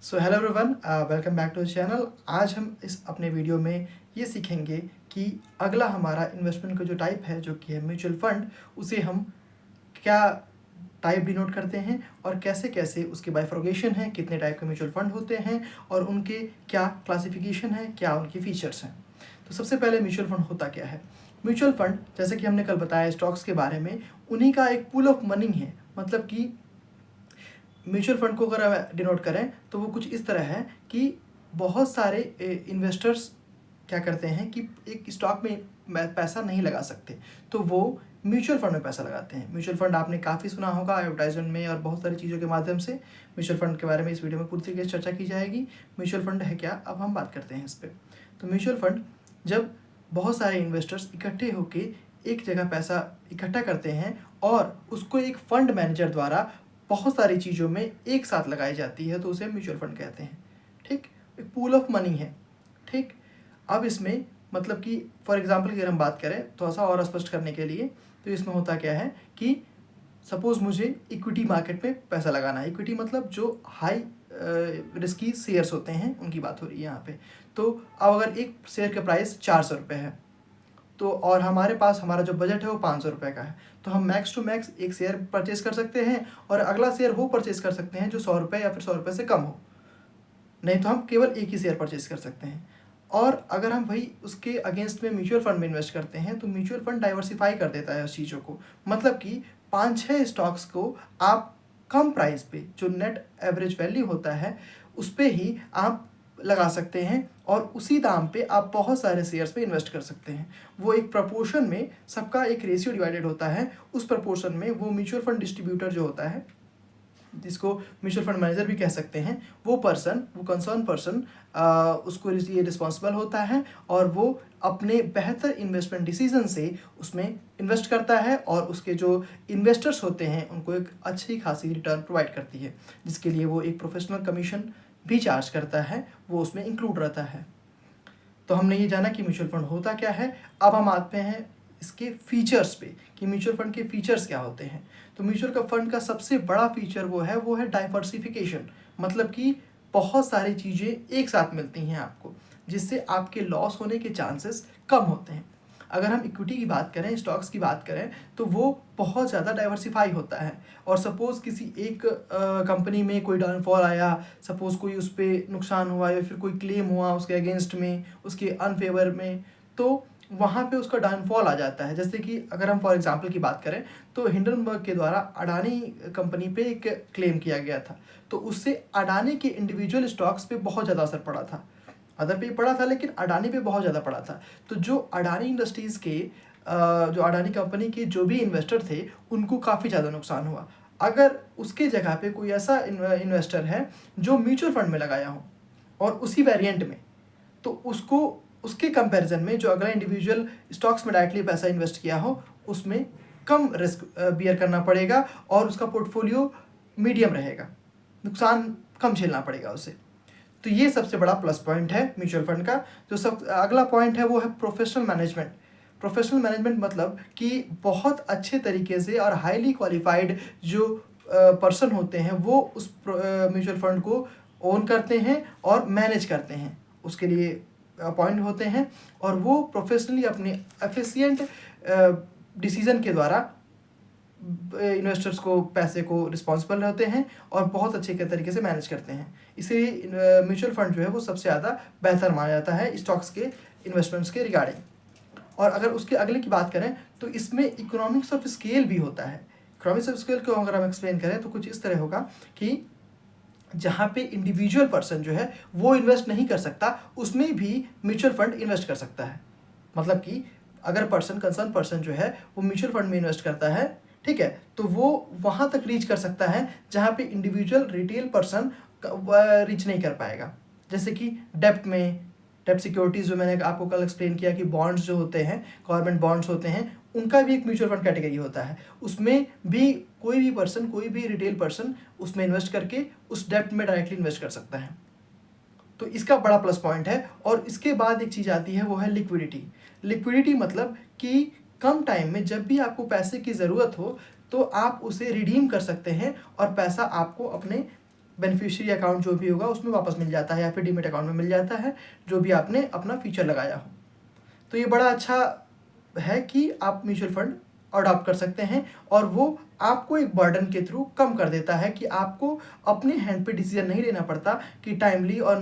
So hello everyone, welcome back to the channel. आज हम इस अपने वीडियो में ये सीखेंगे कि अगला हमारा इन्वेस्टमेंट का जो टाइप है जो कि है म्यूचुअल फंड, उसे हम क्या टाइप डिनोट करते हैं और कैसे कैसे उसकी बाइफर्गेशन है, कितने टाइप के म्यूचुअल फंड होते हैं और उनके क्या क्लासिफिकेशन है, क्या उनके फीचर्स हैं। तो सबसे पहले म्यूचुअल फंड होता क्या है। म्यूचुअल फंड, जैसे कि हमने कल बताया स्टॉक्स के बारे में, उन्हीं का एक पूल ऑफ मनी है। मतलब कि म्यूचुअल फंड को अगर डिनोट करें तो वो कुछ इस तरह है कि बहुत सारे इन्वेस्टर्स क्या करते हैं कि एक स्टॉक में पैसा नहीं लगा सकते, तो वो म्यूचुअल फंड में पैसा लगाते हैं। म्यूचुअल फंड आपने काफ़ी सुना होगा एडवर्टाइजमेंट में और बहुत सारी चीज़ों के माध्यम से। म्यूचुअल फंड के बारे में इस वीडियो में पूरी तरीके से चर्चा की जाएगी। म्यूचुअल फंड है क्या, अब हम बात करते हैं इस पर। तो म्यूचुअल फंड जब बहुत सारे इन्वेस्टर्स इकट्ठे होकर एक जगह पैसा इकट्ठा करते हैं और उसको एक फंड मैनेजर द्वारा बहुत सारी चीज़ों में एक साथ लगाई जाती है, तो उसे म्यूचुअल फंड कहते हैं। ठीक, एक पूल ऑफ मनी है। ठीक, अब इसमें मतलब कि फॉर एग्जांपल की अगर हम बात करें थोड़ा सा और स्पष्ट करने के लिए, तो इसमें होता क्या है कि सपोज़ मुझे इक्विटी मार्केट में पैसा लगाना है। इक्विटी मतलब जो हाई रिस्की शेयर्स होते हैं उनकी बात हो रही है यहाँ पे। तो अब अगर एक शेयर का प्राइस 400 रुपये है, तो और हमारे पास हमारा जो बजट है वो 500 रुपये का है, तो हम मैक्स टू मैक्स एक शेयर परचेज़ कर सकते हैं और अगला शेयर वो परचेज़ कर सकते हैं जो 100 रुपये या फिर 100 रुपये से कम हो। नहीं तो हम केवल एक ही शेयर परचेज़ कर सकते हैं। और अगर हम वही उसके अगेंस्ट में म्यूचुअल फंड में इन्वेस्ट करते हैं तो म्यूचुअल फंड डाइवर्सिफाई कर देता है उस चीज़ों को। मतलब कि 5-6 स्टॉक्स को आप कम प्राइस पे, जो नेट एवरेज वैल्यू होता है, उस पर ही आप लगा सकते हैं और उसी दाम पे आप बहुत सारे शेयर्स पे इन्वेस्ट कर सकते हैं। वो एक प्रपोर्शन में सबका एक रेशियो डिवाइडेड होता है, उस प्रपोर्शन में वो म्यूचुअल फंड डिस्ट्रीब्यूटर जो होता है, जिसको म्यूचुअल फंड मैनेजर भी कह सकते हैं, वो कंसर्न पर्सन उसको ये रिस्पॉन्सिबल होता है और वो अपने बेहतर इन्वेस्टमेंट डिसीजन से उसमें इन्वेस्ट करता है और उसके जो इन्वेस्टर्स होते हैं उनको एक अच्छी खासी रिटर्न प्रोवाइड करती है, जिसके लिए वो एक प्रोफेशनल कमीशन भी चार्ज करता है, वो उसमें इंक्लूड रहता है। तो हमने ये जाना कि म्यूचुअल फंड होता क्या है। अब हम आते हैं इसके फीचर्स पे कि म्यूचुअल फंड के फीचर्स क्या होते हैं। तो म्यूचुअल फंड का सबसे बड़ा फीचर वो है डाइवर्सिफिकेशन। मतलब कि बहुत सारी चीज़ें एक साथ मिलती हैं आपको, जिससे आपके लॉस होने के चांसेस कम होते हैं। अगर हम इक्विटी की बात करें, स्टॉक्स की बात करें, तो वो बहुत ज़्यादा डाइवर्सिफाई होता है। और सपोज़ किसी एक कंपनी में कोई डाउनफॉल आया, सपोज़ कोई उस पर नुकसान हुआ या फिर कोई क्लेम हुआ उसके अगेंस्ट में, उसके अनफेवर में, तो वहाँ पे उसका डाउनफॉल आ जाता है। जैसे कि अगर हम फॉर एग्जांपल की बात करें तो हिंडनबर्ग के द्वारा अडानी कंपनी पे एक क्लेम किया गया था, तो उससे अडानी के इंडिविजुअल स्टॉक्स पे बहुत ज़्यादा असर पड़ा था। अदर पे पड़ा था लेकिन अडानी पे बहुत ज़्यादा पड़ा था। तो जो अडानी इंडस्ट्रीज़ के जो अडानी कंपनी के जो भी इन्वेस्टर थे उनको काफ़ी ज़्यादा नुकसान हुआ। अगर उसके जगह पे कोई ऐसा इन्वेस्टर है जो म्यूचुअल फंड में लगाया हो और उसी वेरिएंट में, तो उसको उसके कंपैरिजन में जो अगला इंडिविजुअल स्टॉक्स में डायरेक्टली पैसा इन्वेस्ट किया हो उसमें कम रिस्क बियर करना पड़ेगा और उसका पोर्टफोलियो मीडियम रहेगा, नुकसान कम झेलना पड़ेगा उसे। तो ये सबसे बड़ा प्लस पॉइंट है म्यूचुअल फंड का। जो सब अगला पॉइंट है वो है प्रोफेशनल मैनेजमेंट। प्रोफेशनल मैनेजमेंट मतलब कि बहुत अच्छे तरीके से और हाईली क्वालिफाइड जो पर्सन होते हैं वो उस म्यूचुअल फंड को ओन करते हैं और मैनेज करते हैं, उसके लिए अपॉइंट होते हैं और वो प्रोफेशनली अपने एफिशिएंट डिसीजन के द्वारा इन्वेस्टर्स को पैसे को रिस्पॉन्सिबल रहते हैं और बहुत अच्छे के तरीके से मैनेज करते हैं। इसलिए म्यूचुअल फंड जो है वो सबसे ज़्यादा बेहतर माना जाता है स्टॉक्स के इन्वेस्टमेंट्स के रिगार्डिंग। और अगर उसके अगले की बात करें तो इसमें इकोनॉमिक्स ऑफ स्केल भी होता है। इकोनॉमिक्स ऑफ स्केल को अगर हम एक्सप्लेन करें तो कुछ इस तरह होगा कि जहाँ पे इंडिविजुअल पर्सन जो है वो इन्वेस्ट नहीं कर सकता, उसमें भी म्यूचुअल फंड इन्वेस्ट कर सकता है। मतलब कि अगर कंसर्न पर्सन जो है वो म्यूचुअल फंड में इन्वेस्ट करता है, ठीक है, तो वो वहाँ तक रीच कर सकता है जहाँ पे इंडिविजुअल रिटेल पर्सन रीच नहीं कर पाएगा। जैसे कि डेप्ट सिक्योरिटीज़ जो मैंने आपको कल एक्सप्लेन किया कि बॉन्ड्स जो होते हैं, गवर्नमेंट बॉन्ड्स होते हैं, उनका भी एक म्यूचुअल फंड कैटेगरी होता है। उसमें भी कोई भी रिटेल पर्सन उसमें इन्वेस्ट करके उस डेप्ट में डायरेक्टली इन्वेस्ट कर सकता है। तो इसका बड़ा प्लस पॉइंट है। और इसके बाद एक चीज़ आती है वो है लिक्विडिटी मतलब कि कम टाइम में जब भी आपको पैसे की ज़रूरत हो तो आप उसे रिडीम कर सकते हैं और पैसा आपको अपने बेनिफिशियरी अकाउंट जो भी होगा उसमें वापस मिल जाता है, या फिर डीमेट अकाउंट में मिल जाता है जो भी आपने अपना फीचर लगाया हो। तो ये बड़ा अच्छा है कि आप म्यूचुअल फंड अडॉप्ट कर सकते हैं, और वो आपको एक बर्डन के थ्रू कम कर देता है कि आपको अपने हैंड पे डिसीजन नहीं लेना पड़ता कि टाइमली और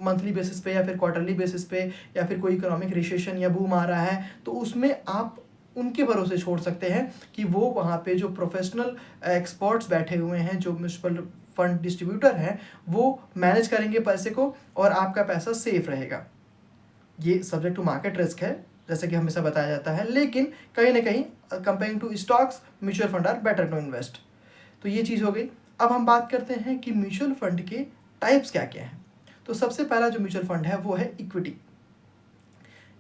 मंथली बेसिस पे या फिर क्वार्टरली बेसिस पे, या फिर कोई इकोनॉमिक रिसेशन या बूम आ रहा है तो उसमें आप उनके भरोसे छोड़ सकते हैं कि वो वहाँ पे जो प्रोफेशनल एक्सपर्ट्स बैठे हुए हैं, जो म्यूचुअल फंड डिस्ट्रीब्यूटर हैं, वो मैनेज करेंगे पैसे को और आपका पैसा सेफ रहेगा। ये सब्जेक्ट टू मार्केट रिस्क है, जैसे कि हमेशा बताया जाता है, लेकिन कहीं ना कहीं comparing to stocks mutual fund are better to invest. तो ये चीज़ हो गई। अब हम बात करते हैं कि म्यूचुअल फंड के टाइप्स क्या क्या हैं। तो सबसे पहला जो म्यूचुअल फंड है वो है इक्विटी।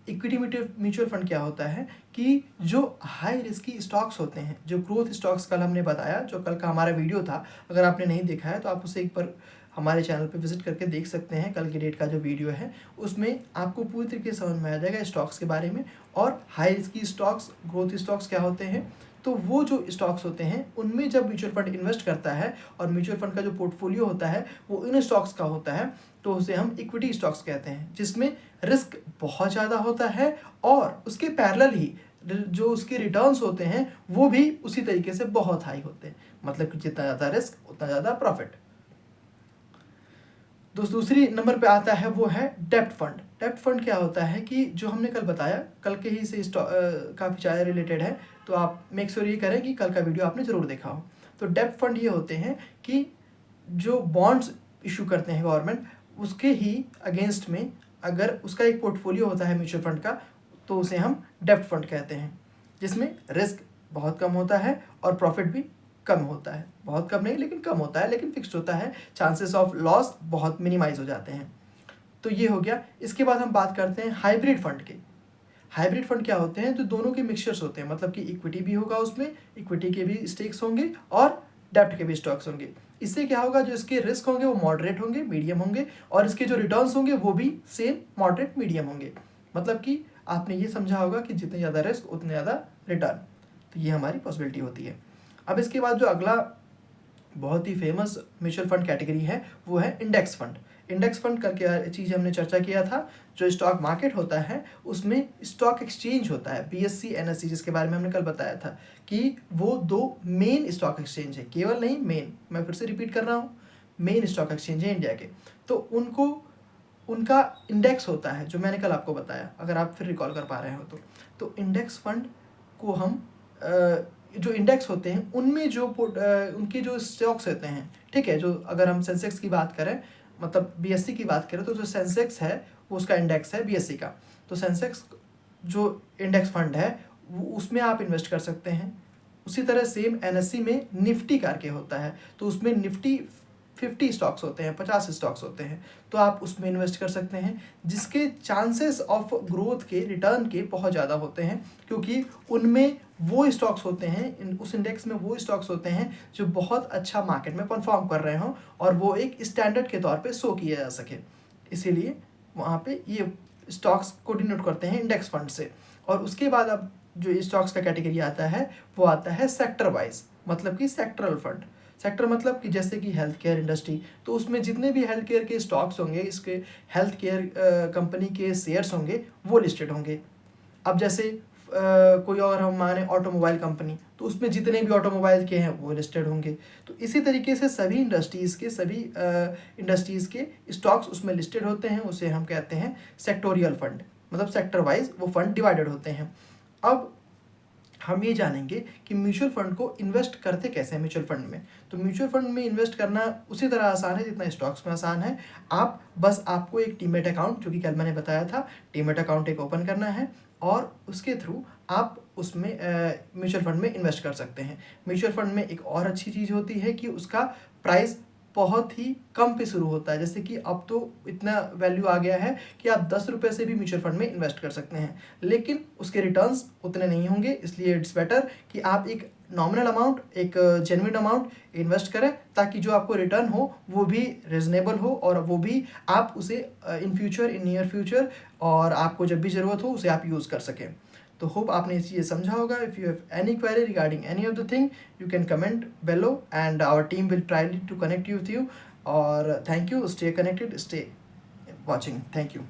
इक्विटी म्यूचुअल फंड क्या होता है कि जो हाई रिस्की स्टॉक्स होते हैं, जो ग्रोथ स्टॉक्स कल हमने बताया, जो कल का हमारा वीडियो था, अगर आपने नहीं देखा है तो आप उसे एक बार हमारे चैनल पे विजिट करके देख सकते हैं। कल की डेट का जो वीडियो है उसमें आपको पूरी तरीके से समझ में आ जाएगा स्टॉक्स के बारे में, और high risky stocks, growth stocks क्या होते हैं। तो वो जो स्टॉक्स होते हैं उनमें जब म्यूचुअल फंड इन्वेस्ट करता है, और म्यूचुअल फंड का जो पोर्टफोलियो होता है वो इन स्टॉक्स का होता है, तो उसे हम इक्विटी स्टॉक्स कहते हैं, जिसमें रिस्क बहुत ज़्यादा होता है और उसके पैरेलल ही जो उसके रिटर्न्स होते हैं वो भी उसी तरीके से बहुत हाई होते हैं। मतलब कि जितना ज़्यादा रिस्क उतना ज़्यादा प्रॉफिट। दूसरी नंबर पे आता है वो है डेप्ट फंड। डेप्ट फंड क्या होता है कि जो हमने कल बताया, कल के ही से काफ़ी ज़्यादा रिलेटेड है, तो आप मेक श्योर ये करें कि कल का वीडियो आपने ज़रूर देखा हो। तो डेप्ट फंड ये होते हैं कि जो बॉन्ड्स इशू करते हैं गवर्नमेंट, उसके ही अगेंस्ट में अगर उसका एक पोर्टफोलियो होता है म्यूचुअल फंड का, तो उसे हम डेप्ट फंड कहते हैं, जिसमें रिस्क बहुत कम होता है और प्रॉफिट भी कम होता है। बहुत कम नहीं लेकिन कम होता है, लेकिन फिक्स्ड होता है, चांसेस ऑफ लॉस बहुत मिनिमाइज हो जाते हैं। तो ये हो गया। इसके बाद हम बात करते हैं हाइब्रिड फंड के। हाइब्रिड फंड क्या होते हैं? तो दोनों के मिक्सचर्स होते हैं, मतलब कि इक्विटी भी होगा उसमें, इक्विटी के भी स्टेक्स होंगे और डेप्ट के भी स्टॉक्स होंगे। इससे क्या होगा, जो इसके रिस्क होंगे वो मॉडरेट होंगे, मीडियम होंगे, और इसके जो रिटर्न्स होंगे वो भी सेम मॉडरेट मीडियम होंगे। मतलब कि आपने ये समझा होगा कि जितने ज़्यादा रिस्क उतने ज़्यादा रिटर्न। तो ये हमारी पॉसिबिलिटी होती है। अब इसके बाद जो अगला बहुत ही फेमस म्यूचुअल फंड कैटेगरी है वो है इंडेक्स फंड। इंडेक्स फंड करके चीज़ हमने चर्चा किया था, जो स्टॉक मार्केट होता है उसमें स्टॉक एक्सचेंज होता है, बीएससी एनएससी, जिसके बारे में हमने कल बताया था कि वो दो मेन स्टॉक एक्सचेंज है, केवल नहीं मेन, मैं फिर से रिपीट कर रहा हूँ, मेन स्टॉक एक्सचेंज है इंडिया के। तो उनको उनका इंडेक्स होता है, जो मैंने कल आपको बताया, अगर आप फिर रिकॉल कर पा रहे हो तो इंडेक्स फंड को हम जो इंडेक्स होते हैं उनमें जो उनके जो स्टॉक्स होते हैं, ठीक है, जो अगर हम सेंसेक्स की बात करें, मतलब बीएससी की बात करें, तो जो सेंसेक्स है वो उसका इंडेक्स है बीएससी का। तो सेंसेक्स जो इंडेक्स फंड है वो उसमें आप इन्वेस्ट कर सकते हैं। उसी तरह सेम एनएससी में निफ्टी करके होता है, तो उसमें निफ्टी 50 स्टॉक्स होते हैं, 50 स्टॉक्स होते हैं, तो आप उसमें इन्वेस्ट कर सकते हैं, जिसके चांसेस ऑफ ग्रोथ के, रिटर्न के बहुत ज़्यादा होते हैं, क्योंकि उनमें वो स्टॉक्स होते हैं, उस इंडेक्स में वो स्टॉक्स होते हैं जो बहुत अच्छा मार्केट में परफॉर्म कर रहे हों और वो एक स्टैंडर्ड के तौर पे शो किया जा सके, इसीलिए वहाँ पे ये स्टॉक्स को डिनोट करते हैं इंडेक्स फंड से। और उसके बाद अब जो स्टॉक्स का कैटेगरी आता है वो आता है सेक्टर वाइज, मतलब कि सेक्टरल फंड। सेक्टर मतलब कि जैसे कि हेल्थ केयर इंडस्ट्री, तो उसमें जितने भी हेल्थ केयर के स्टॉक्स होंगे, इसके हेल्थ केयर कंपनी के शेयर्स होंगे वो लिस्टेड होंगे। अब जैसे कोई और हम माने ऑटोमोबाइल कंपनी, तो उसमें जितने भी ऑटोमोबाइल के हैं वो लिस्टेड होंगे। तो इसी तरीके से सभी इंडस्ट्रीज़ के स्टॉक्स उसमें लिस्टेड होते हैं, उसे हम कहते हैं सेक्टोरियल फंड, मतलब सेक्टर वाइज वो फंड डिवाइडेड होते हैं। अब हम ये जानेंगे कि म्यूचुअल फंड को इन्वेस्ट करते कैसे हैं म्यूचुअल फंड में। तो म्यूचुअल फंड में इन्वेस्ट करना उसी तरह आसान है जितना स्टॉक्स में आसान है। आपको एक डीमैट अकाउंट, जो कि कल मैंने बताया था, डीमैट अकाउंट एक ओपन करना है और उसके थ्रू आप उसमें म्यूचुअल फंड में इन्वेस्ट कर सकते हैं। म्यूचुअल फंड में एक और अच्छी चीज़ होती है कि उसका प्राइस बहुत ही कम पे शुरू होता है। जैसे कि अब तो इतना वैल्यू आ गया है कि आप 10 रुपये से भी म्यूचुअल फंड में इन्वेस्ट कर सकते हैं, लेकिन उसके रिटर्न्स उतने नहीं होंगे। इसलिए इट्स बेटर कि आप एक नॉमिनल अमाउंट, एक जेन्युइन अमाउंट इन्वेस्ट करें, ताकि जो आपको रिटर्न हो वो भी रिजनेबल हो और वो भी आप उसे in future, in near future, और आपको जब भी ज़रूरत हो उसे आप यूज़ कर सकें। तो होप आपने ये समझा होगा। If you have any query regarding any of the thing, you can comment below and our team will try to connect you with you और thank you, stay connected, stay watching, thank you.